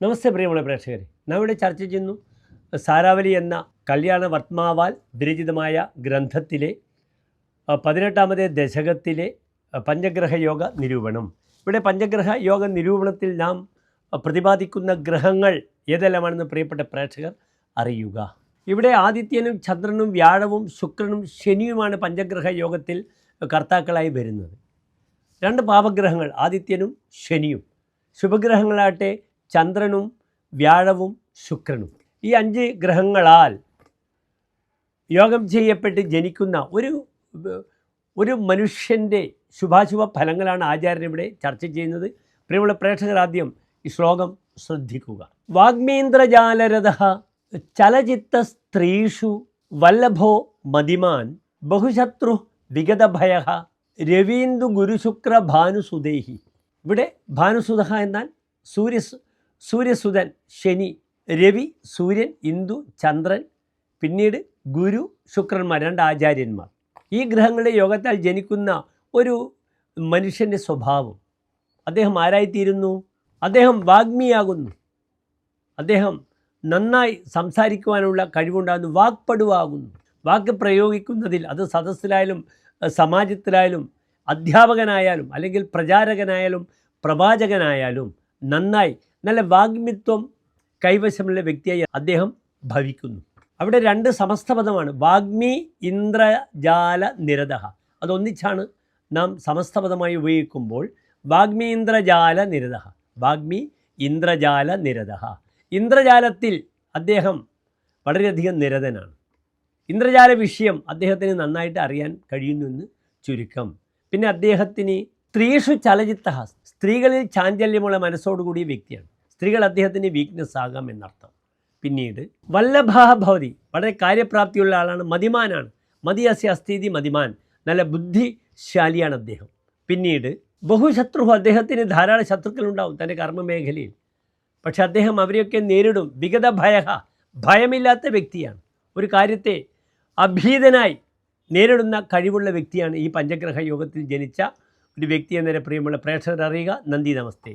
നമസ്തേ പ്രിയമുള്ള പ്രേക്ഷകരെ, നാം ഇവിടെ ചർച്ച ചെയ്യുന്നു സാരാവലി എന്ന കല്യാണ വർമാവാൽ വിരചിതമായ ഗ്രന്ഥത്തിലെ 18ാമത്തെ ദശകത്തിലെ പഞ്ചഗ്രഹ യോഗ നിരൂപണം. ഇവിടെ പഞ്ചഗ്രഹ യോഗ നിരൂപണത്തിൽ നാം പ്രതിപാദിക്കുന്ന ഗ്രഹങ്ങൾ ഏതെല്ലാമാണെന്ന് പ്രിയപ്പെട്ട പ്രേക്ഷകർ അറിയുക. ഇവിടെ ആദിത്യനും ചന്ദ്രനും വ്യാഴവും ശുക്രനും ശനിയുമാണ് പഞ്ചഗ്രഹ യോഗത്തിൽ കർത്താക്കളായി വരുന്നത്. രണ്ട് പാപഗ്രഹങ്ങൾ ആദിത്യനും ശനിയും, ശുഭഗ്രഹങ്ങളാട്ടെ ചന്ദ്രനും വ്യാഴവും ശുക്രനും. ഈ 5 ഗ്രഹങ്ങളാൽ യോഗം ചെയ്യപ്പെട്ട് ജനിക്കുന്ന ഒരു മനുഷ്യൻ്റെ ശുഭാശുഭ ഫലങ്ങളാണ് ആചാര്യൻ ഇവിടെ ചർച്ച ചെയ്യുന്നത്. പ്രിയമുള്ള പ്രേക്ഷകർ, ആദ്യം ഈ ശ്ലോകം ശ്രദ്ധിക്കുക. വാഗ്മീന്ദ്രജാലരഥ ചലചിത്ത സ്ത്രീഷു വല്ലഭോ മതിമാൻ ബഹുശത്രു വിഗതഭയ രവീന്ദു ഗുരുശുക്ര ഭാനുസുദേഹി. ഇവിടെ ഭാനുസുത എന്നാൽ സൂര്യസുതൻ ശനി, രവി സൂര്യൻ, ഇന്ദു ചന്ദ്രൻ, പിന്നീട് ഗുരു ശുക്രന്മാർ, 2 ആചാര്യന്മാർ. ഈ ഗ്രഹങ്ങളുടെ യോഗത്താൽ ജനിക്കുന്ന ഒരു മനുഷ്യൻ്റെ സ്വഭാവം, അദ്ദേഹം ആരായിത്തീരുന്നു? അദ്ദേഹം വാഗ്മിയാകുന്നു. അദ്ദേഹം നന്നായി സംസാരിക്കുവാനുള്ള കഴിവുണ്ടാകുന്നു, വാക്പടുവാകുന്നു. വാക്ക് പ്രയോഗിക്കുന്നതിൽ അത് സദസ്സിലായാലും സമാജത്തിലായാലും അധ്യാപകനായാലും അല്ലെങ്കിൽ പ്രചാരകനായാലും പ്രവാചകനായാലും നന്നായി നല്ല വാഗ്മിത്വം കൈവശമുള്ള വ്യക്തിയായി അദ്ദേഹം ഭവിക്കുന്നു. അവിടെ 2 സമസ്തപദമാണ്, വാഗ്മി ഇന്ദ്രജാല നിരത. അതൊന്നിച്ചാണ് നാം സമസ്തപദമായി ഉപയോഗിക്കുമ്പോൾ വാഗ്മി ഇന്ദ്രജാല നിരത, വാഗ്മി ഇന്ദ്രജാല നിരത. ഇന്ദ്രജാലത്തിൽ അദ്ദേഹം വളരെയധികം നിരതനാണ്. ഇന്ദ്രജാല വിഷയം അദ്ദേഹത്തിന് നന്നായിട്ട് അറിയാൻ കഴിയുന്നുവെന്ന് ചുരുക്കം. പിന്നെ അദ്ദേഹത്തിന് സ്ത്രീഷു ചലചിത്ത, സ്ത്രീകളിൽ ചാഞ്ചല്യമുള്ള മനസ്സോടുകൂടിയ വ്യക്തിയാണ്. സ്ത്രീകൾ അദ്ദേഹത്തിന് വീക്ക്നെസ് ആകാം എന്നർത്ഥം. പിന്നീട് വല്ലഭാഹ ഭവതി, വളരെ കാര്യപ്രാപ്തിയുള്ള ആളാണ്, മതിമാനാണ്. മതിയസ്യ അസ്ഥിതി മതിമാൻ, നല്ല ബുദ്ധിശാലിയാണ് അദ്ദേഹം. പിന്നീട് ബഹുശത്രു, അദ്ദേഹത്തിന് ധാരാളം ശത്രുക്കളുണ്ടാവും തൻ്റെ കർമ്മമേഖലയിൽ. പക്ഷെ അദ്ദേഹം അവരെയൊക്കെ നേരിടും. വിഗതഭയ, ഭയമില്ലാത്ത വ്യക്തിയാണ്. ഒരു കാര്യത്തെ അഭീതനായി നേരിടുന്ന കഴിവുള്ള വ്യക്തിയാണ് ഈ പഞ്ചഗ്രഹ യോഗത്തിൽ ജനിച്ച ഒരു വ്യക്തി എന്നതിനെ പ്രിയമുള്ള പ്രേക്ഷകർ അറിയുക. നന്ദി, നമസ്തേ.